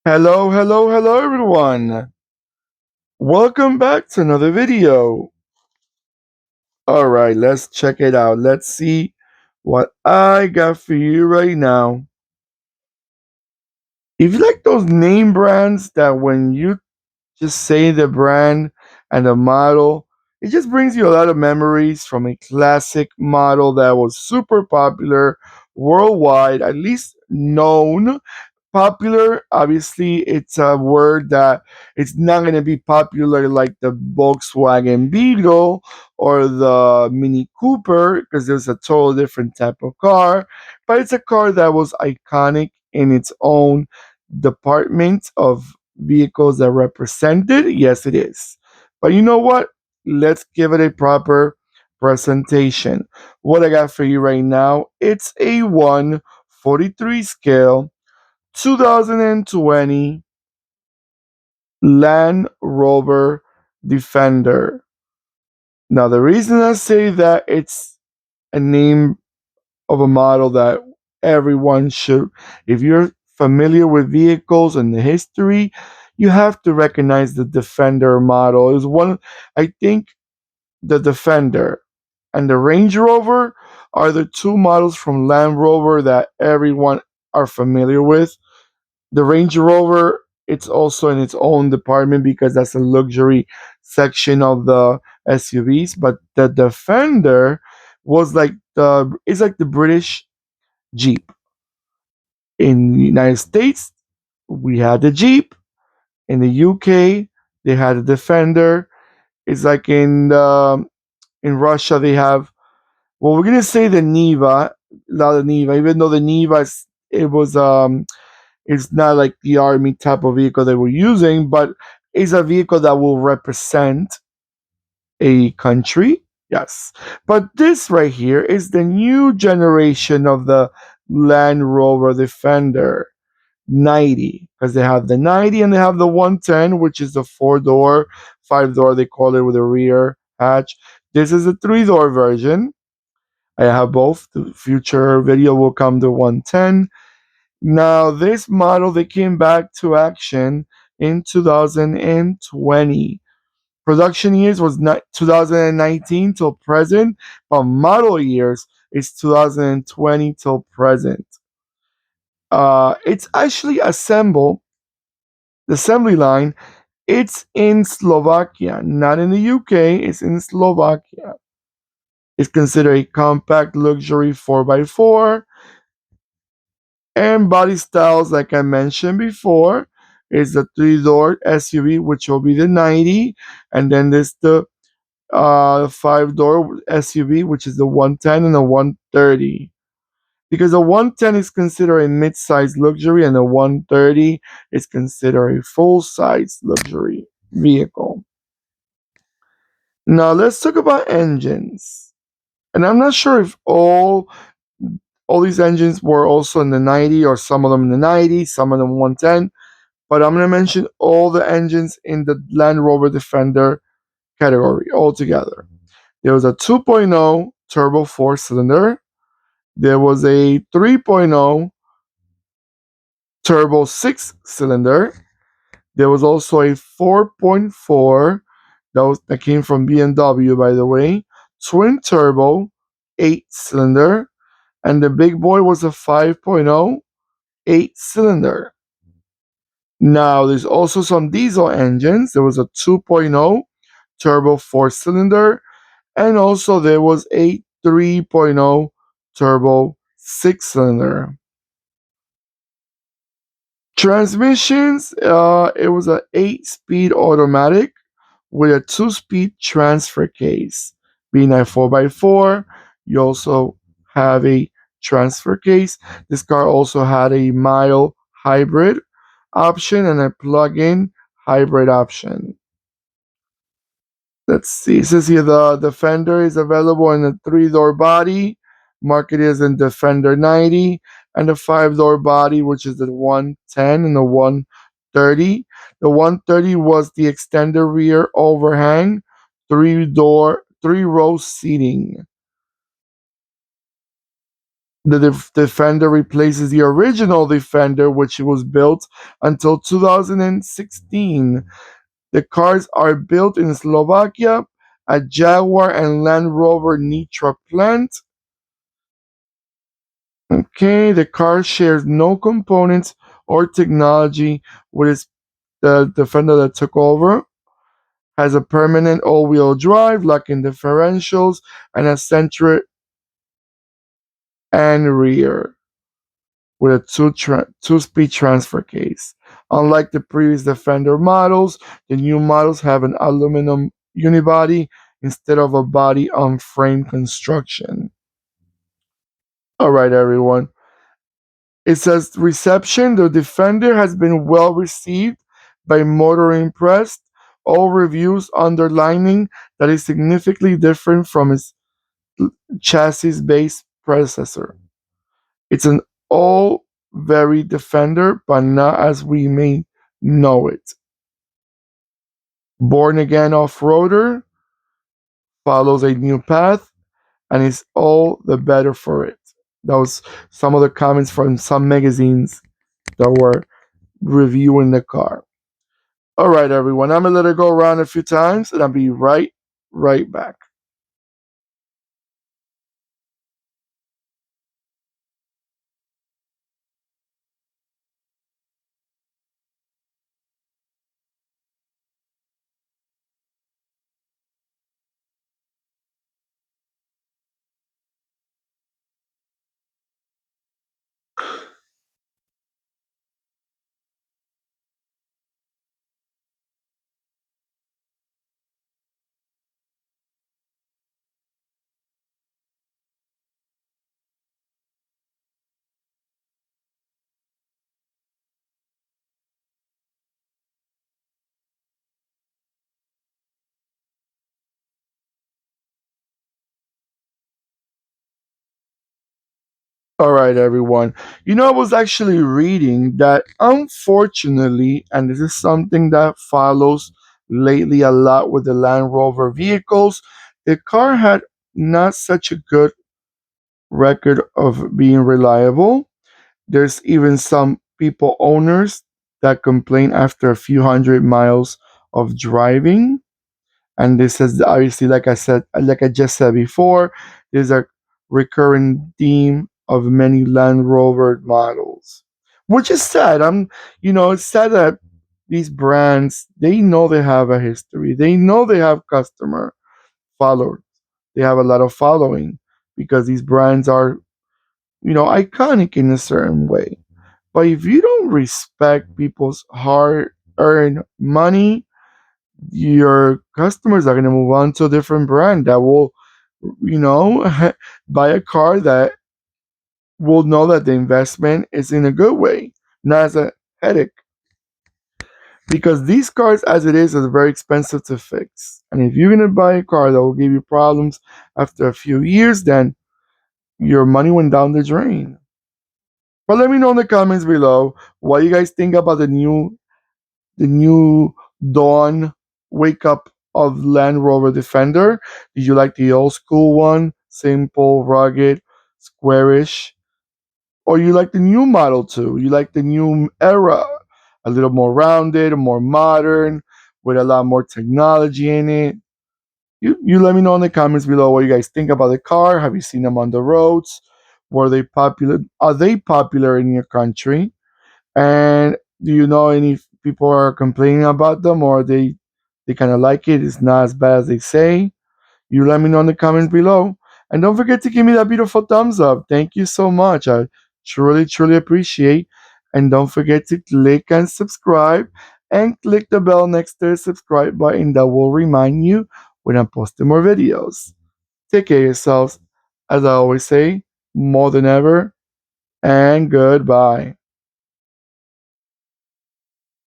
Hello, hello, hello everyone. Welcome back to another video. All right, let's check it out. Let's see what I got for you right now. If you like those name brands that when you just say the brand and the model, it just brings you a lot of memories from a classic model that was super popular worldwide, at least known. Popular, obviously, it's a word that it's not going to be popular like the Volkswagen Beetle or the Mini Cooper because there's a total different type of car, but it's a car that was iconic in its own department of vehicles that represented. Yes, it is. But you know what? Let's give it a proper presentation. What I got for you right now, it's a 143 scale 2020 Land Rover Defender. Now, the reason I say that it's a name of a model that everyone should, if you're familiar with vehicles and the history, you have to recognize the Defender model. It was one, I think, the Defender and the Range Rover are the two models from Land Rover that everyone are familiar with. The Range Rover, it's also in its own department because that's a luxury section of the SUVs. But the Defender was like the British Jeep. In the United States, we had the Jeep. In the UK, they had a Defender. It's like in Russia they have, well, we're gonna say the Niva, not the Niva, even though the Niva it was it's not like the army type of vehicle they were using, but it's a vehicle that will represent a country. Yes. But this right here is the new generation of the Land Rover Defender 90, because they have the 90 and they have the 110, which is the four door, five door, they call it with a rear hatch. This is a three-door version. I have both. The future video will come to 110. Now, this model they came back to action in 2020. Production years was 2019 till present, but model years is 2020 till present. It's actually assembled. The assembly line. It's in Slovakia, not in the UK. It's in Slovakia. It's considered a compact luxury 4x4. And body styles, like I mentioned before, is the three-door SUV, which will be the 90, and then there's the five-door SUV, which is the 110 and the 130. Because the 110 is considered a mid-size luxury, and the 130 is considered a full-size luxury vehicle. Now let's talk about engines. And I'm not sure if all these engines were also in the 90 or some of them in the 90, some of them 110. But I'm going to mention all the engines in the Land Rover Defender category altogether. There was a 2.0 turbo four cylinder. There was a 3.0 turbo six cylinder. There was also a 4.4 that came from BMW, by the way, twin turbo eight cylinder, and the big boy was a 5.0 eight cylinder. Now, there's also some diesel engines. There was a 2.0 turbo four cylinder, and also there was a 3.0 turbo six cylinder. Transmissions, it was an 8-speed automatic with a 2-speed transfer case. Being a 4x4, you also have a transfer case. This car also had a mild hybrid option and a plug-in hybrid option. Let's see. It says here the Defender is available in a three-door body, marketed as in Defender 90, and a five-door body, which is the 110 and the 130. The 130 was the extended rear overhang, three row seating. The Defender replaces the original Defender, which was built until 2016. The cars are built in Slovakia at Jaguar and Land Rover Nitra plant. Okay, the car shares no components or technology with the Defender that took over. Has a permanent all-wheel drive, locking differentials, and a center and rear with a two-speed transfer case. Unlike the previous Defender models, the new models have an aluminum unibody instead of a body on frame construction. All right, everyone. It says reception. The Defender has been well received by Motor Impressed. All reviews underlining that it's significantly different from its chassis-based predecessor. It's an all very Defender, but not as we may know it. Born again off-roader follows a new path and is all the better for it. That was some of the comments from some magazines that were reviewing the car. All right, everyone. I'm gonna let it go around a few times, and I'll be right back. All right, everyone. I was actually reading that unfortunately, and this is something that follows lately a lot with the Land Rover vehicles, the car had not such a good record of being reliable. There's even some people owners that complain after a few hundred miles of driving. And this is obviously, like I just said before, there's a recurring theme of many Land Rover models, which is sad. It's sad that these brands, they know they have a history, they know they have customer followers, they have a lot of following because these brands are, iconic in a certain way. But if you don't respect people's hard-earned money, your customers are going to move on to a different brand that will, you know, buy a car that will know that the investment is in a good way, not as a headache. Because these cars, as it is very expensive to fix. And if you're going to buy a car that will give you problems after a few years, then your money went down the drain. But let me know in the comments below what you guys think about the new dawn wake up of Land Rover Defender. Did you like the old school one? Simple, rugged, squarish. Or you like the new model too? You like the new era? A little more rounded, more modern, with a lot more technology in it. You let me know in the comments below what you guys think about the car. Have you seen them on the roads? Were they popular? Are they popular in your country? And do you know any people are complaining about them, or they kind of like it? It's not as bad as they say. You let me know in the comments below. And don't forget to give me that beautiful thumbs up. Thank you so much. I truly appreciate. And don't forget to click and subscribe and click the bell next to the subscribe button that will remind you when I'm posting more videos. Take care of yourselves. As I always say, more than ever, and goodbye.